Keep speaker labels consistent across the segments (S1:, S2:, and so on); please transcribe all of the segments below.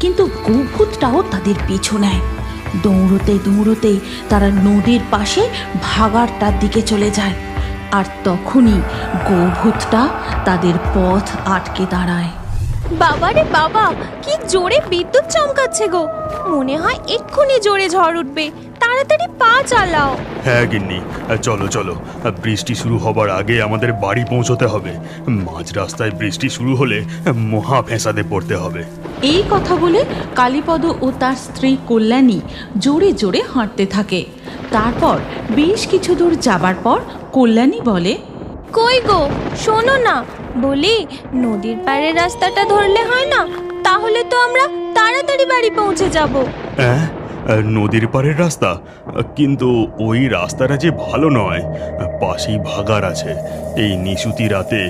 S1: কিন্তু গোভূতটাও তাদের পিছু নেয়। দৌড়তে দৌড়তে তারা নদীর পাশে ভাগাড়টার দিকে চলে যায়। আর তখনই গোভূতটা তাদের পথ আটকে দাঁড়ায়।
S2: বাবারে বাবা, কি জোরে বিদ্যুৎ চমকাচ্ছে গো! মনে হয় এক্ষুনি জোরে ঝড় উঠবে। তাড়াতাড়ি পা চালাও।
S3: হ্যাঁ গিন্নি, চলো চলো, বৃষ্টি শুরু হবার আগে আমাদের বাড়ি পৌঁছতে হবে। মাঝ রাস্তায় বৃষ্টি শুরু হলে মহা ফ্যাসাদে পড়তে হবে।
S1: এই কথা বলে কালীপদ ও তার স্ত্রী কল্যাণী জোরে জোরে হাঁটতে থাকে। তারপর বেশ কিছু দূর যাবার পর কল্যাণী বলে,
S2: কই গো, শোনো না, বলি নদীর পাড়ের রাস্তাটা ধরলে হয় না? তাহলে তো আমরা তাড়াতাড়ি বাড়ি পৌঁছে যাব।
S3: হ্যাঁ, নদীর পাড়ের রাস্তা, কিন্তু ওই রাস্তাটা যে ভালো নয়। পাশেই ভাগাড় আছে। এই নিশুতি রাতে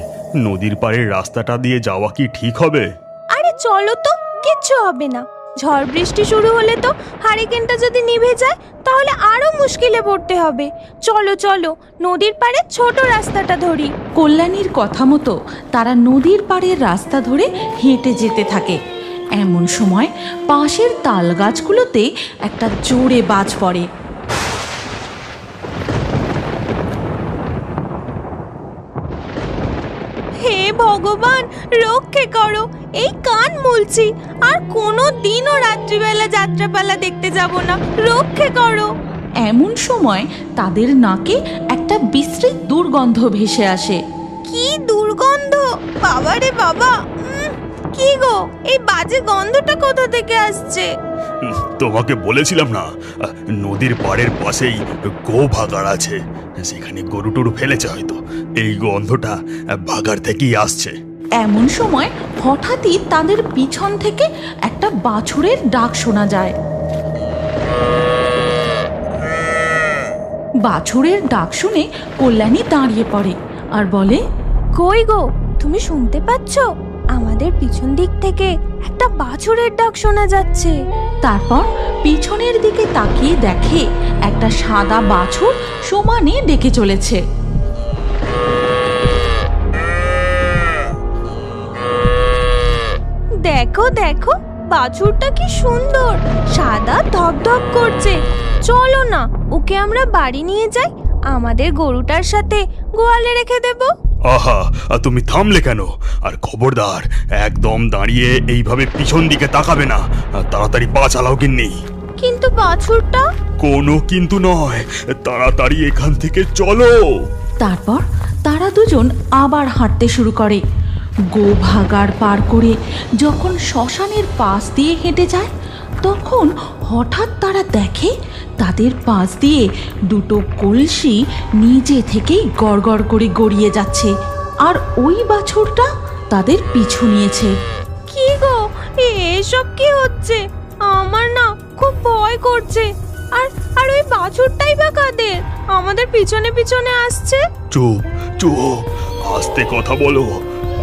S3: নদীর পাড়ের রাস্তাটা দিয়ে যাওয়া কি ঠিক হবে?
S2: আরে চলো তো, কিচ্ছু হবে না। ঝড় বৃষ্টি শুরু হলে তো হারিকেনটা যদি নিভে যায় তাহলে আরো মুশকিলে পড়তে হবে। চলো চলো, নদীর পাড়ে ছোট রাস্তাটা ধরি।
S1: কল্যাণীর কথা মতো তারা নদীর পাড়ের রাস্তা ধরে হেঁটে যেতে থাকে। এমন সময় পাশের তাল গাছগুলোতে একটা জোরে বাজ পড়ে।
S2: হে ভগবান, রক্ষে করো! এই কান মুলছি, আর কোনো দিনও রাত্রিবেলা যাত্রাপালা দেখতে যাব না। রক্ষে করো!
S1: এমন সময় তাদের নাকে একটা বিশ্রী দুর্গন্ধ ভেসে আসে।
S2: কি দুর্গন্ধ! বাবারে বাবা, কি গো, এই বাজে গন্ধটা কোথা থেকে আসছে?
S3: তোমাকে বলেছিলাম না, নদীর পাড়ের পাশেই ভাগাড় আছে। সেখানে গরু টরু ফেলেছে হয়তো। এই গন্ধটা ভাগাড় থেকেই আসছে।
S1: এমন সময় হঠাৎই তাদের পিছন থেকে একটা বাছুরের ডাক শোনা যায়। বাছুরের ডাক শুনে কল্যাণী দাঁড়িয়ে পড়ে আর বলে,
S2: কই গো, তুমি শুনতে পাচ্ছ? আমাদের পিছন দিক থেকে একটা বাছুরের ডাক শোনা যাচ্ছে।
S1: তারপর পিছনের দিকে তাকিয়ে দেখে একটা সাদা বাছুর সমানে ডেকে চলেছে।
S2: দেখো দেখো, বাছুরটা কি সুন্দর, সাদা ধপধপ করছে। চলো না, ওকে আমরা বাড়ি নিয়ে যাই। আমাদের গরুটার সাথে গোয়ালে রেখে দেব।
S3: আহা, তুমি থামলে কেন? আর খবরদার, একদম দাঁড়িয়ে এইভাবে পিছন দিকে তাকাবে না। তাড়াতাড়ি পা চালাও গিন্নি।
S2: কিন্তু বাছুরটা?
S3: কোনো কিন্তু নয়, তাড়াতাড়ি এখান থেকে চলো।
S1: তারপর তারা দুজন আবার হাঁটতে শুরু করে। ভাগাড় পার করে যখন শ্মশানের পাশ দিয়ে হেঁটে যায়, তখন হঠাৎ তারা দেখে তাদের পাশ দিয়ে দুটো কলসি নিজে থেকেই গড়গড় করে গড়িয়ে যাচ্ছে। আর ওই বাছুরটা তাদের পিছু নিয়েছে।
S2: কি গো, এসব কি হচ্ছে? আমার না খুব ভয় করছে। আর আর ওই বাছুরটাই বা কাদের? আমাদের পিছনে পিছনে আসছে।
S3: চুপ চুপ, আস্তে কথা বলো।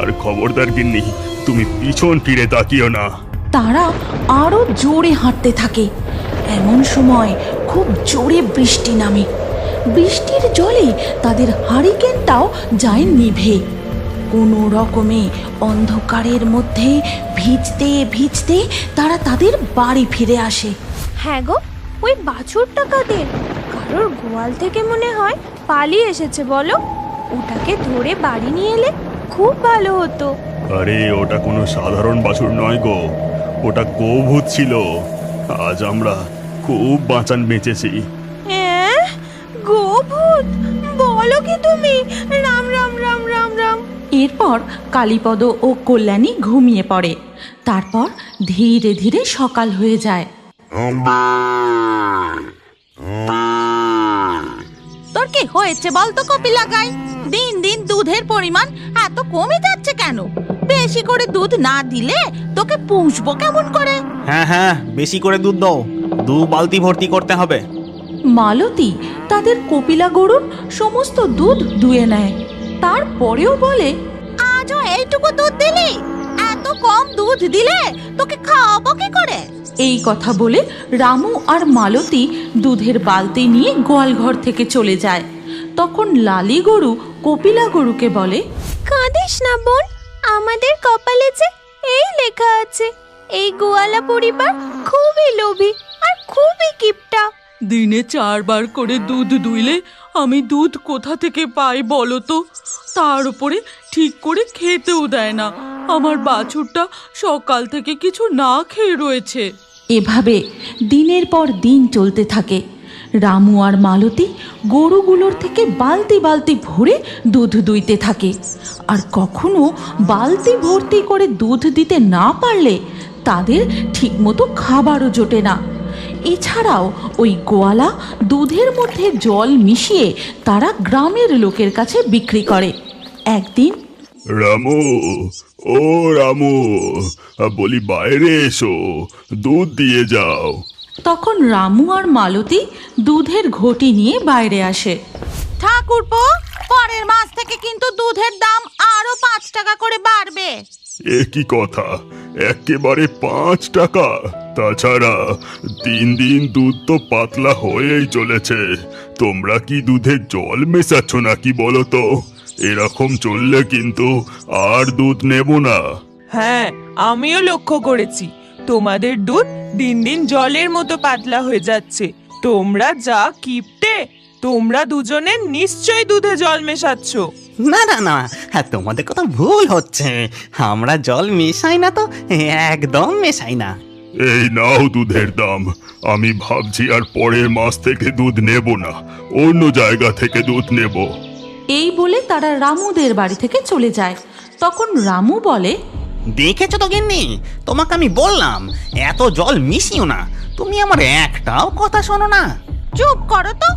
S3: আর খবরদার গিন্নি, তুমি পিছন ফিরে তাকিও না।
S1: তারা আরো জোরে হাঁটতে থাকে। এমন সময় খুব জোরে বৃষ্টি নামে। বৃষ্টির জলে তাদের হারিকেনটাও যায় নিভে। কোনো রকমে অন্ধকারের মধ্যে ভিজতে ভিজতে তারা তাদের বাড়ি ফিরে আসে।
S2: হ্যাঁ গো, ওই বাছুরটা কাদের? কারোর গোয়াল থেকে মনে হয় পালিয়ে এসেছে বলো। ওটাকে ধরে বাড়ি নিয়ে এলে খুব ভালো হতো।
S3: আরে ওটা কোনো সাধারণ বাছুর নয় গো, ওটা গোভূত ছিল। আজ আমরা খুব বাঁচান বেঁচেছি।
S2: হ্যাঁ, গোভূত বলো কি তুমি? রাম রাম রাম রাম রাম।
S1: এরপর কালীপদ ও কল্যাণী ঘুমিয়ে পড়ে। তারপর ধীরে ধীরে সকাল হয়ে যায়।
S4: তোর কি হয়েছে বলতো কপিলা গাই? দিন দিন দুধের পরিমাণ এত কমে যাচ্ছে কেন? বেশি করে দুধ না দিলে তোকে পুষবো কেমন করে?
S5: হ্যাঁ হ্যাঁ, বেশি করে দুধ দাও, 2 বালতি ভর্তি করতে হবে।
S1: মালতী তাদের কপিলা গরুর সমস্ত দুধ দুয়ে নেয়। তারপরেও বলে,
S4: আজও এইটুকু দুধ দিলি? এত কম দুধ দিলে তোকে খাওয়াবো কি করে?
S1: এই কথা বলে রামু আর মালতী দুধের বালতি নিয়ে গোয়ালঘর থেকে চলে যায়। তখন লালি গরু কপিলা গরুকে বলে,
S2: কাঁদিস না বোন, আমাদের কপালে যে এই লেখা আছে, এই গোয়ালা পরিবার খুবই লোভী আর খুবই কিপটা।
S1: দিনে 4 বার করে দুধ দুইলে আমি দুধ কোথা থেকে পাই বলো তো? তার উপরে ঠিক করে খেতেও দেয় না। আমার বাছুরটা সকাল থেকে কিছু না খেয়ে রয়েছে। এভাবে দিনের পর দিন চলতে থাকে। রামু আর মালতী গরুগুলোর থেকে বালতি বালতি ভরে দুধ দুইতে থাকে। আর কখনো বালতি ভর্তি করে দুধ দিতে না পারলে তাদের ঠিকমতো খাবারও জোটে না। এছাড়াও ওই গোয়ালা দুধের মধ্যে জল মিশিয়ে তারা গ্রামের লোকের কাছে বিক্রি করে। একদিন
S3: রামু, ও রামু, বলি বাইরে এসো, দুধ দিয়ে যাও।
S1: তখন রামু আর মালতী দুধের ঘটি নিয়ে বাইরে আসে।
S4: ঠাকুরপো, পরের মাস থেকে কিন্তু দুধের দাম আরো 5 টাকা করে বাড়বে।
S3: এ কি কথা, একেবারে 5 টাকা? তাছাড়া দিন দিন দুধ তো পাতলা হয়েই চলেছে। তোমরা কি দুধে জল মেশাচ্ছ নাকি বলো তো? এরকম চললে কিন্তু আর দুধ নেব না।
S6: হ্যাঁ, আমিও লক্ষ্য করেছি তোমাদের দুধ দিন দিন জলের মতো পাতলা হয়ে যাচ্ছে। তোমরা যা কিপটে, তোমরা দুজনে নিশ্চয়ই দুধে জল মেশাচ্ছ।
S5: না না না, হ্যাঁ, তোমাদের কথা ভুল হচ্ছে। আমরা জল মেশাই না তো, একদম মেশাই না।
S3: এই নাও দুধের দাম। আমি ভাবছি আর পরের মাস থেকে দুধ নেব না, অন্য জায়গা থেকে দুধ নেব।
S1: এই বলে তারা রামুদের বাড়ি থেকে চলে যায়। তখন রামু বলে,
S5: দেখেছো তো গিন্নি, তোমাকে আমি বললাম এত জল মিশিও না। তুমি আমার একটাও কথা শোনো না।
S4: চুপ করো তো।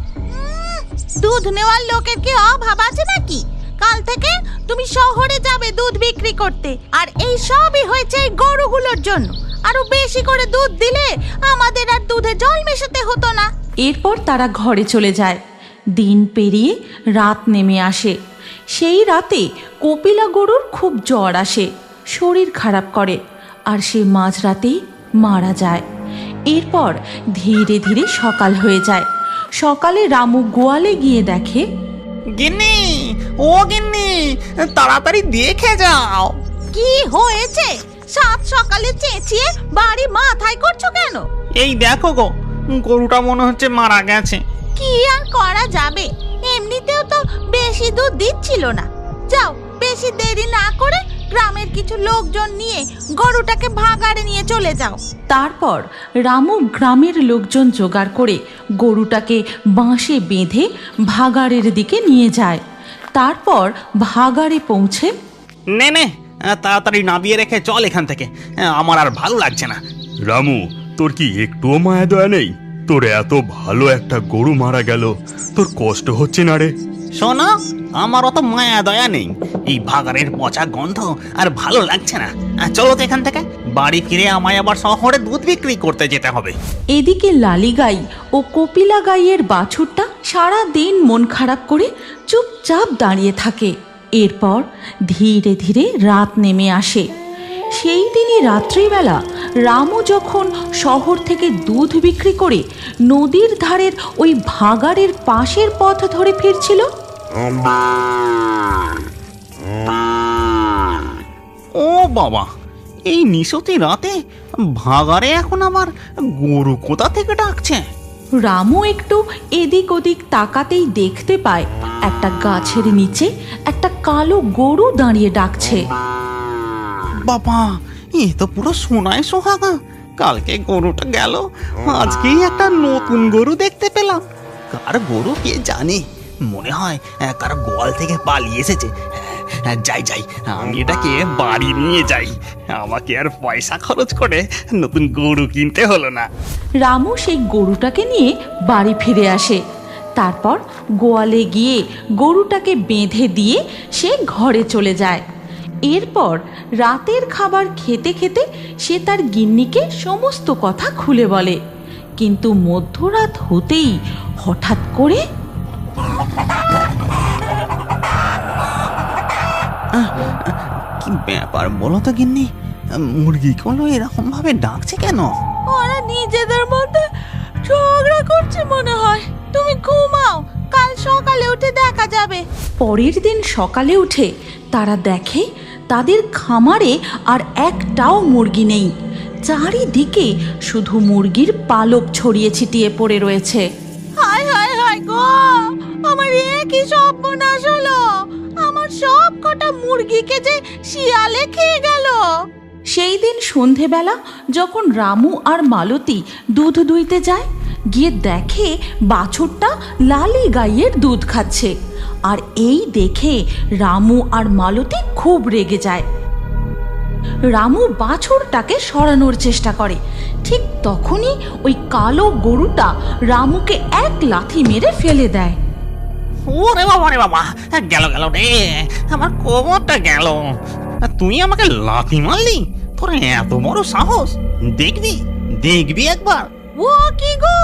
S4: দুধ নেওয়ার লোকের কি অভাব আছে নাকি? কাল থেকে তুমি শহরে যাবে দুধ বিক্রি করতে। আর এই সবই হয়েছে এই গরুগুলোর জন্য। আরো বেশি করে দুধ দিলে আমাদের আর দুধে জল মেশাতে হতো না।
S1: এরপর তারা ঘরে চলে যায়। দিন পেরিয়ে রাত নেমে আসে। সেই রাতে কপিলা গরুর খুব জ্বর আসে, শরীর খারাপ করে, আর সে মাঝরাতেই মারা যায়। এরপর ধীরে ধীরে সকাল হয়ে যায়। সকালে রামু গোয়ালে গিয়ে দেখে,
S5: গিন্নি, ও গিন্নি, তাড়াতাড়ি দেখে যাও।
S4: কি হয়েছে? সাত সকালে চেঁচিয়ে বাড়ি মাথায় করছো কেন?
S5: এই দেখো গো, গরুটা মনে হচ্ছে মারা গেছে।
S4: কি আর করা যাবে, এমনিতেও তো বেশি দুধ দিচ্ছিল না। যাও, বেশি দেরি না করে গ্রামের কিছু লোকজন নিয়ে গরুটাকে ভাগাড়ে নিয়ে চলে যাও।
S1: তারপর রামু গ্রামের লোকজন জোগাড় করে গরুটাকে বাঁশে বেঁধে ভাগাড়ের দিকে নিয়ে যায়। তারপর ভাগাড়ে পৌঁছে,
S5: নে নে, তাড়াতাড়ি নামিয়ে রেখে চল এখান থেকে, আমার আর ভালো লাগছে না।
S3: রামু, তোর কি একটুও মায়া দয়া নেই? তোর এত ভালো একটা গরু মারা গেল, তোর কষ্ট হচ্ছে না রে?
S5: শোনো, আমার অত মায়া দয়া নেই। এই ভাগাড়ের পচা গন্ধ আর ভালো লাগছে না। চলো তো এখান থেকে, বাড়ি ফিরে আমায় আবার শহরে দুধ বিক্রি করতে যেতে হবে।
S1: এদিকে লালি গাই ও কপিলা গাইয়ের বাছুরটা সারা দিন মন খারাপ করে চুপচাপ দাঁড়িয়ে থাকে। এরপর ধীরে ধীরে রাত নেমে আসে। সেই দিনই রাত্রিবেলা রামু যখন শহর থেকে দুধ বিক্রি করে নদীর ধারের ওই ভাগাড়ের পাশের পথ ধরে ফিরছিল,
S5: ও বাবা, এই নিশতি রাতে ভাগাড়ে এখন আবার গরু কোথা থেকে ডাকছে?
S1: রামু একটু এদিক ওদিক তাকাতেই দেখতে পায় একটা গাছের নিচে একটা কালো গরু দাঁড়িয়ে ডাকছে।
S5: বাবা, এ তো পুরো সোনায় সোহাগা। কালকে গরুটা গেল, আজকেই একটা নতুন গরু দেখতে পেলাম। কার গরু কে জানে, মনে হয় কার গোয়াল থেকে পালিয়ে এসেছে। যাই যাই, আমি এটাকে বাড়ি নিয়ে যাই। আমাকে আর পয়সা খরচ করে নতুন গরু কিনতে হলো না।
S1: রামু সেই গরুটাকে নিয়ে বাড়ি ফিরে আসে। তারপর গোয়ালে গিয়ে গরুটাকে বেঁধে দিয়ে সে ঘরে চলে যায়। এরপর রাতের খাবার খেতে খেতে সে তার গিন্নিকে সমস্ত কথা খুলে বলে। কিন্তু মধ্যরাত হতেই হঠাৎ করে
S5: কি ব্যাপার বলো তো গিন্নি, মুরগিগুলো এরকম ভাবে ডাকছে কেন?
S4: ওরা নিজেদের মধ্যে ঝগড়া করছে মনে হয়। তুমি ঘুমাও, কাল সকালে উঠে দেখা যাবে।
S1: পরের দিন সকালে উঠে তারা দেখে তাদের খামারে আর একটাও মুরগি নেই। চারিদিকে শুধু মুরগির পালক ছড়িয়ে ছিটিয়ে পড়ে রয়েছে।
S4: হায় হায় হায় গো, আমার কি সর্বনাশ হলো! আমার সব কটা মুরগিকে যে শিয়ালে খেয়ে গেল।
S1: সেই দিন সন্ধেবেলা যখন রামু আর মালতী দুধ দুইতে যায়, গিয়ে দেখে বাছুরটা লালি গাইয়ের দুধ খাচ্ছে। আর এই দেখে রামু আর মালতী খুব রেগে যায়। রামু বাছুরটাকে সরানোর চেষ্টা করে, ঠিক তখনই ওই কালো গরুটা রামুকে এক লাথি মেরে ফেলে দেয়।
S5: ওরে বাবা রে বাবা, গেল গেল রে, আমার কোমরটা গেল। তুই আমাকে লাথি মারলি? তোর এত বড় সাহস! দেখবি দেখবি একবার।
S4: ও কি গো,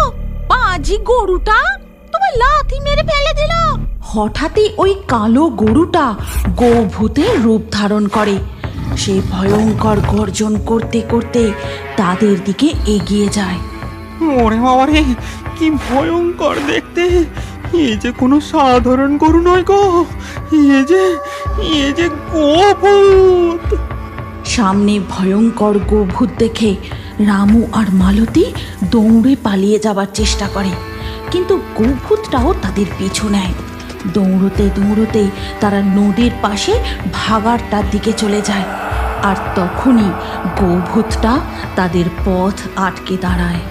S4: বাজি গরুটা তোমার লাথি মেরে ফেলে দিল।
S1: হঠাৎই ওই কালো গরুটা গোভূতের রূপ ধারণ করে। সে ভয়ঙ্কর গর্জন করতে করতে তাদের দিকে এগিয়ে যায়।
S5: ওরে বাবা রে, কি ভয়ঙ্কর দেখতে! এ যে কোনো সাধারণ গরু নয় গো, এ যে গোভূত।
S1: সামনে ভয়ঙ্কর গোভূত দেখে রামু আর মালতী দৌড়ে পালিয়ে যাবার চেষ্টা করে, কিন্তু গোভূতটাও তাদের পিছু নেয়। দৌড়তে দৌড়তে তারা নদীর পাশে ভাগাড়টার দিকে চলে যায়। আর তখনই গোভূতটা তাদের পথ আটকে দাঁড়ায়।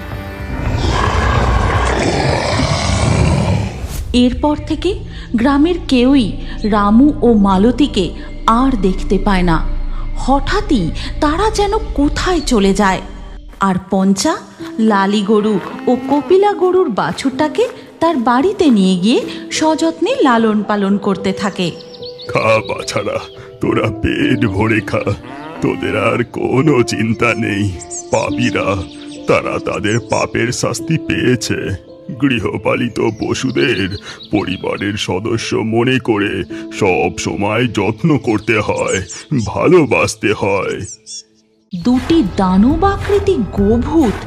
S1: এরপর থেকে গ্রামের কেউই রামু ও মালতীকে আর দেখতে পায় না। হঠাৎই তারা যেন কোথায় চলে যায়। আর পঞ্চা লালি গরু ও কপিলা গরুর বাছুরটাকে তার বাড়িতে নিয়ে গিয়ে সযত্নে লালন পালন করতে থাকে।
S3: খা বাছারা, তোরা পেট ভরে খা, তোদের আর কোনো চিন্তা নেই। পাপীরা, তারা তাদের পাপের শাস্তি পেয়েছে। গৃহপালিত পশুদের পরিবারের সদস্য মনে করে সব সময় যত্ন করতে হয়, ভালোবাসতে হয়।
S1: দুটি দানবাকৃতি গোভূত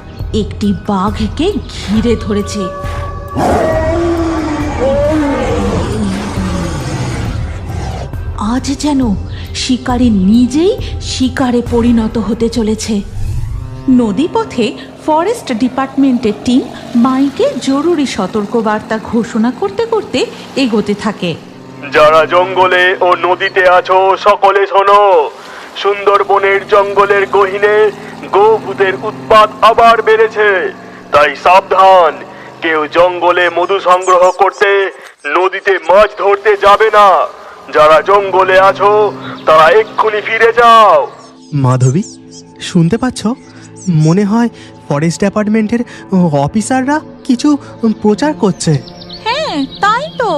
S1: একটি বাঘকে ঘিরে ধরেছে। আজ যেন শিকারী নিজেই শিকারে পরিণত হতে চলেছে। নদীপথে ফরেস্ট ডিপার্টমেন্টের টিম মাইকে জরুরি সতর্কবার্তা ঘোষণা করতে করতে এগোতে থাকে।
S3: যারা জঙ্গলে ও নদীতে আছো সকলে শোনো, সুন্দরবনের জঙ্গলের গহীনে গোভূতের উৎপাত আবার বেড়েছে। তাই সাবধান, কেউ জঙ্গলে মধু সংগ্রহ করতে, নদীতে মাছ ধরতে যাবে না। যারা জঙ্গলে আছো তারা এক্ষুনি ফিরে যাও।
S7: মাধবী, শুনতে পাচ্ছ? মনে হয় ফরেস্ট ডিপার্টমেন্টের অফিসাররা কিছু প্রচার করছে।
S1: হ্যাঁ, তাই তো।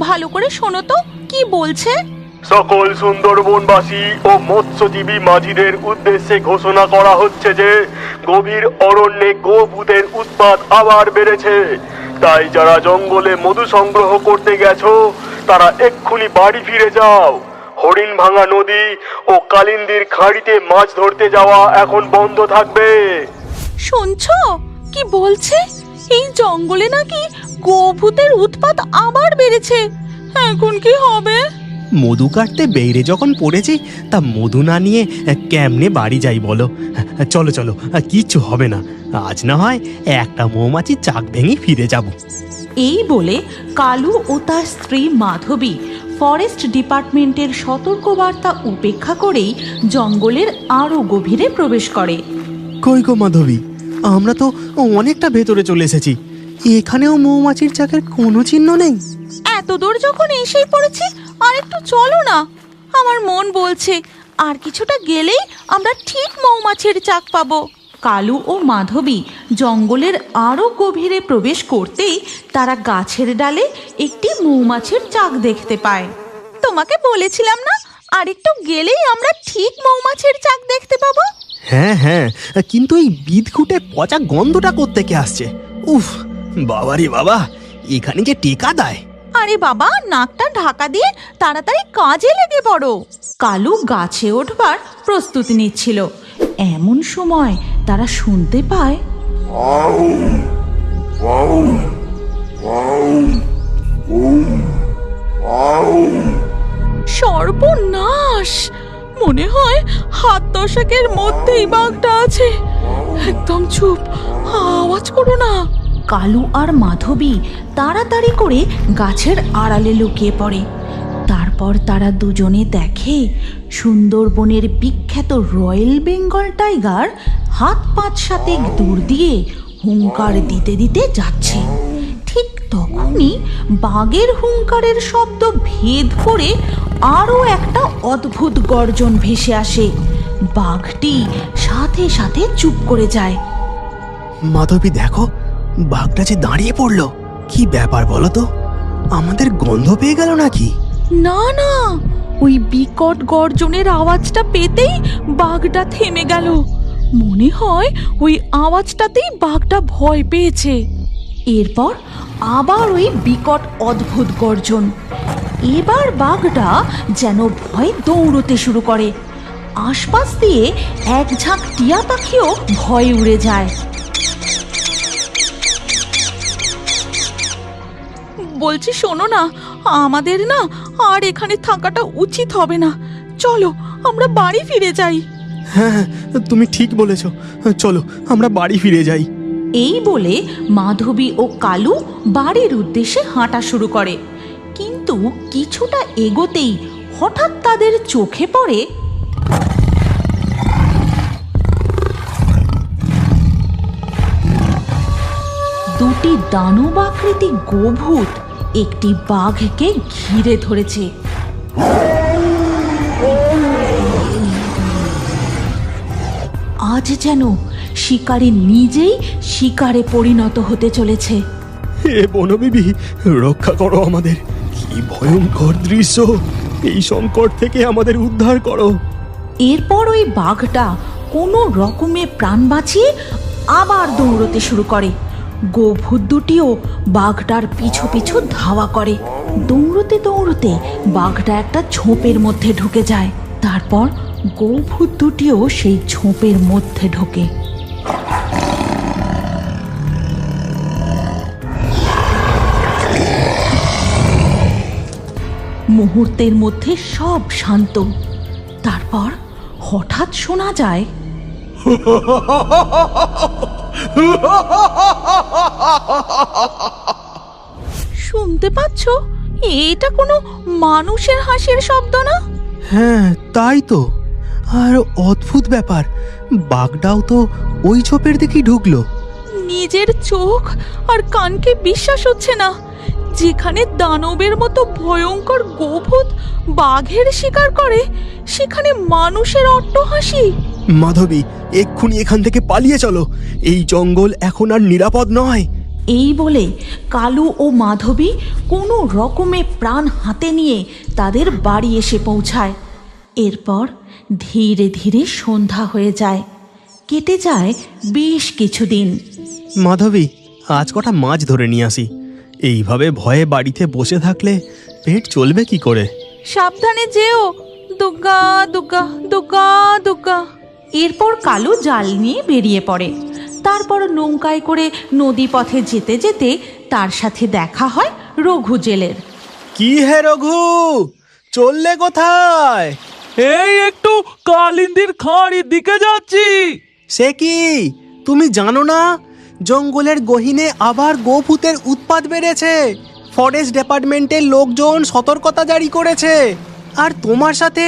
S1: ভালো করে শোনো তো কি বলছে।
S3: সকল সুন্দরবনবাসী ও মৎস্যজীবী মাঝিদের উদ্দেশ্যে ঘোষণা করা হচ্ছে যে গভীর অরণ্যে গোভূতের উৎপাত আবার বেড়েছে। তাই যারা জঙ্গলে মধু সংগ্রহ করতে গেছো তারা এক্ষুনি বাড়ি ফিরে যাও। হরিণ ভাঙা নদী ও কালিন্দির খাঁড়িতে মাছ ধরতে যাওয়া এখন বন্ধ থাকবে।
S1: শুনছো কি বলছে? এই জঙ্গলে নাকি গোভূতের উৎপাত আবার বেড়েছে। এখন কি হবে?
S7: মধু কাটতে বেইরে যখন পড়েছি, তা মধু না নিয়ে কেমনে বাড়ি যাই বলো? চলো চলো, কিচ্ছু হবে না। আজ না হয় একটা মৌমাছির চাক ভেঙে ফিরে যাব।
S1: এই বলে কালু ও তার স্ত্রী মাধবী ফরেস্ট ডিপার্টমেন্টের সতর্কবার্তা উপেক্ষা করেই জঙ্গলের আরো গভীরে প্রবেশ করে।
S7: কই গো মাধবী, আমরা তো অনেকটা ভেতরে চলে এসেছি। এখানেও মৌমাছির চাকের কোনো চিহ্ন নেই।
S1: এত দূর যখন এসেই পড়েছি, আর একটু চলো না। আমার মন বলছে আর কিছুটা গেলেই আমরা ঠিক মৌমাছির চাক পাবো। কালু ও মাধবী জঙ্গলের আরো গভীরে প্রবেশ করতেই তারা গাছের ডালে একটি মৌমাছির চাক দেখতে পায়। তোমাকে বলেছিলাম না, আর একটু গেলেই আমরা ঠিক মৌমাছির চাক দেখতে পাবো।
S7: হ্যাঁ হ্যাঁ, কিন্তু এই বিদঘুটে পচা গন্ধটা কোত্থেকে আসছে? উফ, বাবারে বাবা, এখানে যে টেকা দেয়।
S1: আরে বাবা, নাকটা ঢাকা দিয়ে তাড়াতাড়ি কাজে লেগে পড়ো। কালু গাছে ওঠবার প্রস্তুতি নিচ্ছিল। এমন সময় তারা শুনতে পায়, সর্বনাশ! মনে হয় হাত দশেকের মধ্যেই বাঘটা আছে। একদম চুপ, আওয়াজ করো না। কালু আর মাধবী তাড়াতাড়ি করে গাছের আড়ালে লুকিয়ে পড়ে। তারপর তারা দুজনে দেখে সুন্দরবনের বিখ্যাত রয়্যাল বেঙ্গল টাইগার হাত পাঁচ সাতেক দূর দিয়ে হুঙ্কার দিতে দিতে যাচ্ছে। ঠিক তখনই বাঘের হুঙ্কারের শব্দ ভেদ করে আরও একটা অদ্ভুত গর্জন ভেসে আসে। বাঘটি সাথে সাথে চুপ করে যায়।
S7: মাধবী দেখো, বাঘটা যে দাঁড়িয়ে পড়লো। কি ব্যাপার বলো তো, আমাদের গন্ধ পেয়ে গেল নাকি?
S1: না না, ওই বিকট গর্জনের আওয়াজটা পেতেই বাঘটা থেমে গেল। মনে হয় ওই আওয়াজটাতেই বাঘটা ভয় পেয়েছে। এরপর আবার ওই বিকট অদ্ভুত গর্জন। এবার বাঘটা যেন ভয়ে দৌড়তে শুরু করে। আশপাশ দিয়ে এক ঝাঁক টিয়া পাখিও ভয়ে উড়ে যায়। বলছি শোনো না, আমাদের না আর এখানে থাকাটা উচিত হবে না। চলো আমরা বাড়ি ফিরে যাই।
S7: হ্যাঁ, তুমি ঠিক বলেছ, চলো আমরা বাড়ি ফিরে যাই।
S1: এই বলে মাধবী ও কালু বাড়ির উদ্দেশ্যে হাঁটা শুরু করে। কিন্তু কিছুটা এগোতেই হঠাৎ তাদের চোখে পড়ে দুটি দানব আকৃতি গোভূত একটি বাঘকে ঘিরে ধরেছে। আজ যেন শিকারী নিজেই শিকারে পরিণত হতে চলেছে।
S7: হে বনবিবি, রক্ষা করো আমাদের। কি ভয়ঙ্কর দৃশ্য! এই সংকট থেকে আমাদের উদ্ধার করো।
S1: এরপর ওই বাঘটা কোনো রকমে প্রাণ বাঁচিয়ে আবার দৌড়তে শুরু করে। গোভূত দুটিও বাঘটার পিছু পিছু ধাওয়া করে। দৌড়তে দৌড়তে বাঘটা একটা ঝোপের মধ্যে ঢুকে যায়। তারপর গোভূত দুটিও সেই ঝোপের মধ্যে ঢোকে। মুহূর্তের মধ্যে সব শান্ত। তারপর হঠাৎ শোনা যায়, শুনতে পাচ্ছ? এটা কোনো মানুষের হাসির শব্দ না?
S7: হ্যাঁ, তাই তো। আর অদ্ভুত ব্যাপার, বাঘটাও তো ওই ঝোপের দিকেই ঢুকলো।
S1: নিজের চোখ আর কানকে বিশ্বাস হচ্ছে না। যেখানে দানবের মতো ভয়ঙ্কর গোভূত বাঘের শিকার করে, সেখানে মানুষের অট্টহাসি।
S7: মাধবী, এক্ষুনি এখান থেকে পালিয়ে চলো। এই জঙ্গল এখন আর নিরাপদ নয়।
S1: এই বলে কালু ও মাধবী কোনো রকমে প্রাণ হাতে নিয়ে তাদের বাড়ি এসে পৌঁছায়। এরপর ধীরে ধীরে সন্ধ্যা হয়ে যায়। কেটে যায় বেশ কিছুদিন।
S7: মাধবী, আজ কটা মাছ ধরে নিয়ে আসি। এইভাবে ভয়ে বাড়িতে বসে থাকলে পেট চলবে কি করে?
S1: সাবধানে যেও। দুগ্গা দুগ্গা দুগ্গা দুগ্গা। এরপর কালু জাল নিয়ে বেরিয়ে পড়ে। তারপর নৌকায় করে নদী পথে যেতে যেতে তার সাথে দেখা হয় রঘু জেলের।
S7: কি হে রঘু, চললে কোথায়?
S6: এই একটু কালিন্দির খাঁড়ির দিকে যাচ্ছি।
S7: সে কি, তুমি জানো না জঙ্গলের গহীনে আবার গোভূতের উৎপাত বেড়েছে? ফরেস্ট ডিপার্টমেন্টের লোকজন সতর্কতা জারি করেছে। আর তোমার সাথে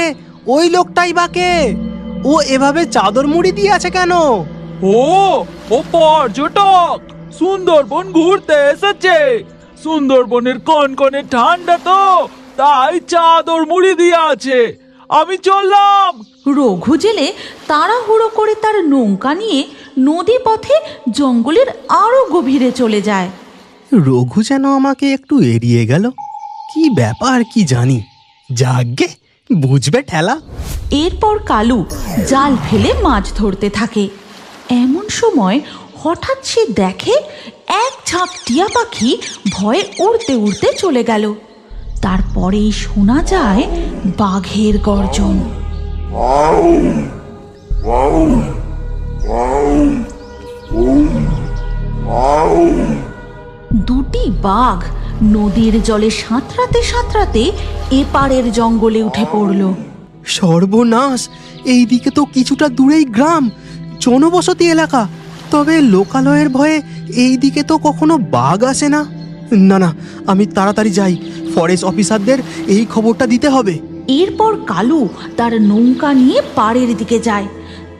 S7: ওই লোকটাই বা কে? ও এভাবে চাদর মুড়ি দিয়ে আছে কেন?
S6: ও পর্যটক, সুন্দরবন ঘুরতে এসেছে। সুন্দরবনের কনকনে ঠান্ডা তো, তাই চাদর মুড়ি দিয়ে আছে। আমি চললাম।
S1: রঘু জেলে তাড়াহুড়ো করে তার নৌকা নিয়ে নদী পথে জঙ্গলের আরো গভীরে চলে যায়।
S7: রঘু যেন আমাকে একটু এড়িয়ে গেল। কি ব্যাপার কি জানি। যাগ্গে, বুঝবে ঠেলা।
S1: এরপর কালু জাল ফেলে মাছ ধরতে থাকে। এমন সময় হঠাৎ সে দেখে এক ঝাঁক টিয়া পাখি ভয়ে উড়তে উড়তে চলে গেল। তারপরেই শোনা যায় বাঘের গর্জন। দুটি বাঘ নদীর জলে সাঁতরাতে সাঁতরাতে এপারের জঙ্গলে উঠে পড়ল।
S7: সর্বনাশ! এইদিকে তো কিছুটা দূরেই গ্রাম, জনবসতি এলাকা, তবে লোকালয়ের ভয়ে এই দিকে তো কখনো বাঘ আসে না। না না, আমি তাড়াতাড়ি যাই, ফরেস্ট অফিসারদের এই খবরটা দিতে হবে।
S1: এরপর কালু তার নৌকা নিয়ে পাড়ের দিকে যায়।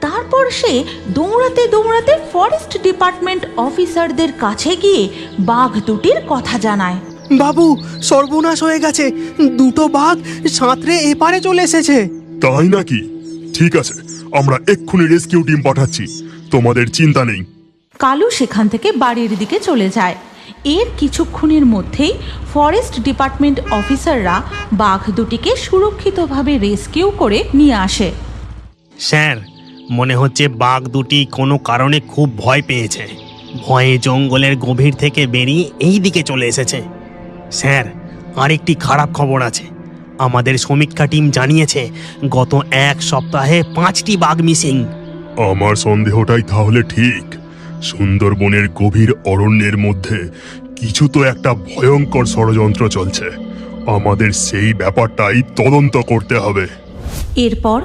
S1: তারপর সে দৌড়াতে দৌড়াতে ফরেস্ট ডিপার্টমেন্ট অফিসারদের কাছে গিয়ে বাঘ দুটির কথা জানায়।
S7: বাবু, সর্বনাশ হয়ে গেছে, দুটো বাঘ সাঁতরে এপারে চলে এসেছে।
S3: তাই নাকি? ঠিক আছে, আমরা এক্ষুনি রেস্কিউ টিম পাঠাচ্ছি, তোমাদের চিন্তা নেই।
S1: কালু সেখান থেকে বাড়ির দিকে চলে যায়। এর কিছুক্ষণের মধ্যেই ফরেস্ট ডিপার্টমেন্ট অফিসাররা বাঘ দুটিকে সুরক্ষিতভাবে রেস্কিউ করে নিয়ে আসে।
S8: স্যার, মনে হচ্ছে বাঘ দুটি কোনো কারণে খুব ভয় পেয়েছে, ভয়ে জঙ্গলের গভীর থেকে বেরিয়ে এই দিকে চলে এসেছে। স্যার, আরেকটি খারাপ খবর আছে। আমাদের সমীক্ষা টিম জানিয়েছে গত 1 সপ্তাহে 5টি বাঘ মিসিং।
S3: আমার সন্দেহটাই তাহলে ঠিক। সুন্দরবনের গভীর অরণ্যের মধ্যে কিছু তো একটা ভয়ঙ্কর ষড়যন্ত্র চলছে। আমাদের সেই ব্যাপারটাই তদন্ত করতে হবে।
S1: এরপর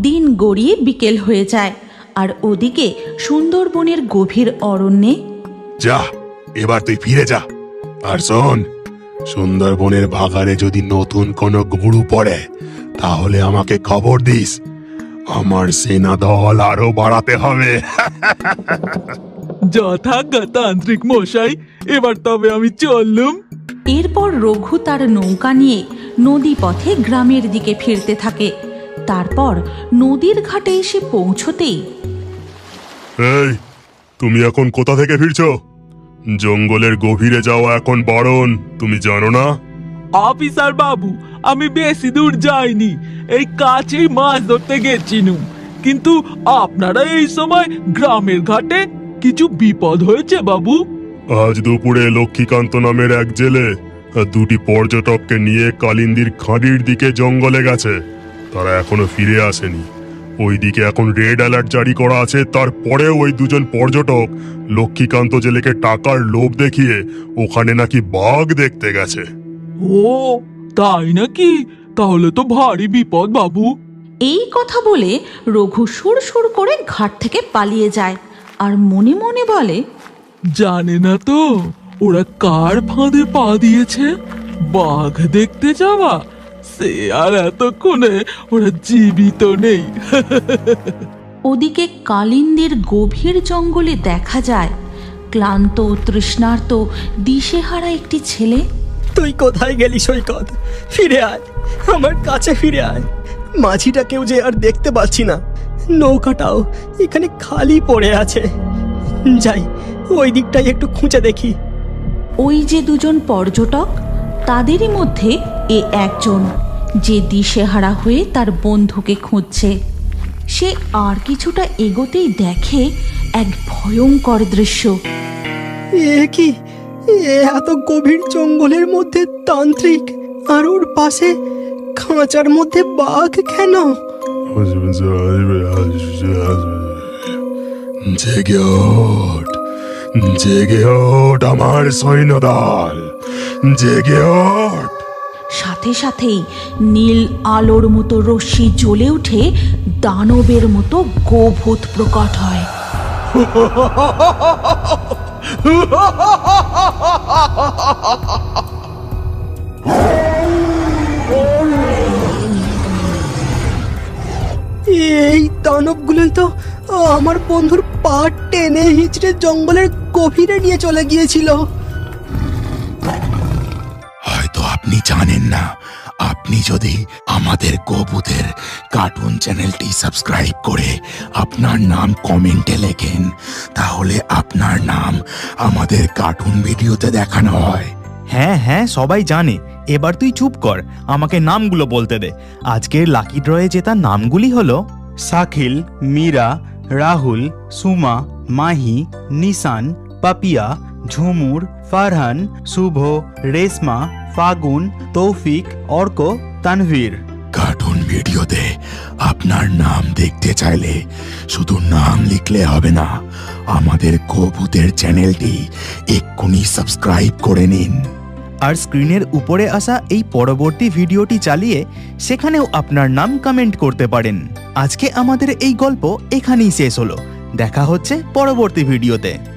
S1: দিন গড়িয়ে বিকেল হয়ে যায়, আর ওদিকে সুন্দরবনের গভীর অরণ্যে
S3: যা, এবার তুই ফিরে যা। আর শোন, সুন্দরবনের ভাগাড়ে যদি নতুন কোনো গরু পড়ে তাহলে আমাকে খবর দিস। আমার সেনা দল আরো বাড়াতে হবে।
S9: যথাজ্ঞাতান্ত্রিক মশাই, এবার তবে আমি চললুম।
S1: এরপর রঘু তার নৌকা নিয়ে নদী পথে গ্রামের দিকে ফিরতে থাকে। তারপর নদীর ঘাটে এসে পৌঁছতেই
S3: এই, তুমি এখন কোথা থেকে ফিরছো? জঙ্গলের গভীরে যাওয়া এখন বারণ, তুমি জানো না?
S9: অফিসার বাবু, আমি বেশি দূর যাইনি, এই কাছেই মাছ ধরতে গেছিনু। কিন্তু আপনারা এই সময় গ্রামের ঘাটে, কিছু বিপদ হয়েছে বাবু?
S3: আজ দুপুরে লক্ষ্মীকান্ত নামের এক জেলে 2টি পর্যটককে নিয়ে কালিন্দির খাঁড়ির দিকে জঙ্গলে গেছে। তারা এখনো ফিরে আসেনি। ওইদিকে এখন রেড অ্যালার্ট জারি করা আছে। তারপরেও ওই 2জন পর্যটক লক্ষ্মীকান্ত জেলেকে টাকার লোভ দেখিয়ে ওখানে নাকি বাঘ দেখতে গেছে।
S9: ও তাই নাকি? তাহলে তো ভারী বিপদ বাবু।
S1: এই কথা বলে রঘু সুর করে ঘাট থেকে পালিয়ে যায়, আর মনে মনে বলে,
S9: জানে না তো ওরা কার ফাঁদে পা দিয়েছে। বাঘ দেখতে যাওয়া, সে আর এতক্ষণে ওরা জীবিত নেই।
S1: ওদিকে কালিন্দির গভীর জঙ্গলে দেখা যায় ক্লান্ত তৃষ্ণার্ত দিশেহারা একটি ছেলে।
S7: তুই কোথায় গেলি সৈকত? ফিরে আয়, আমার কাছে ফিরে আয়। মাঝিটাকেও যে আর দেখতে পাচ্ছি না, নৌকাটাও এখানে খালি পড়ে আছে। যাই, ওই দিকটাই একটু খুঁজে দেখি।
S1: ওই যে 2জন পর্যটক, তাদেরই মধ্যে এ একজন, যে দিশেহারা হয়ে তার বন্ধুকে খুঁজছে। সে আর কিছুটা এগোতেই দেখে এক ভয়ঙ্কর দৃশ্য।
S7: এ কি, এত গভীর জঙ্গলের মধ্যে তান্ত্রিক, আর ওর পাশে খাঁচার মধ্যে বাঘ কেন?
S3: জেগে ওঠ, জেগে ওঠ আমার সৈন্যদল, জেগে ওঠ।
S1: সাথে সাথেই নীল আলোর মতো রশ্মি জ্বলে উঠে দানবের মতো গোভূত প্রকট হয়।
S7: এই দানবগুলোই তো আমার বন্ধুর পা টেনে হিঁচড়ে জঙ্গলের গভীরে নিয়ে চলে গিয়েছিল।
S10: হয়তো আপনি জানেন না, আপনি যদি আমাদের গোভূতের কার্টুন চ্যানেলটি সাবস্ক্রাইব করে আপনার নাম কমেন্টে লেখেন, তাহলে আপনার নাম আমাদের কার্টুন ভিডিওতে দেখানো হয়।
S11: হ্যাঁ হ্যাঁ, সবাই জানে। এবার তুই চুপ কর, আমাকে নামগুলো বলতে দে। আজকের লাকি ড্রয়ে জেতা নামগুলি হলো শাকিল, মীরা, রাহুল, সুমা, মাহি, নিশান, পাপিয়া, ঝুমুর, ফারহান, শুভ, রেশমা, ফাগুন, তৌফিক, অর্ক, তানভীর।
S10: কার্টুন ভিডিওতে আপনার নাম দেখতে চাইলে শুধু নাম লিখলে হবে না, আমাদের গোভূতের চ্যানেলটি এক্ষুনি সাবস্ক্রাইব করে নিন।
S11: আর স্ক্রিনের উপরে আসা এই পরবর্তী ভিডিওটি চালিয়ে সেখানেও আপনার নাম কমেন্ট করতে পারেন। আজকে আমাদের এই গল্প এখানেই শেষ হলো। দেখা হচ্ছে পরবর্তী ভিডিওতে।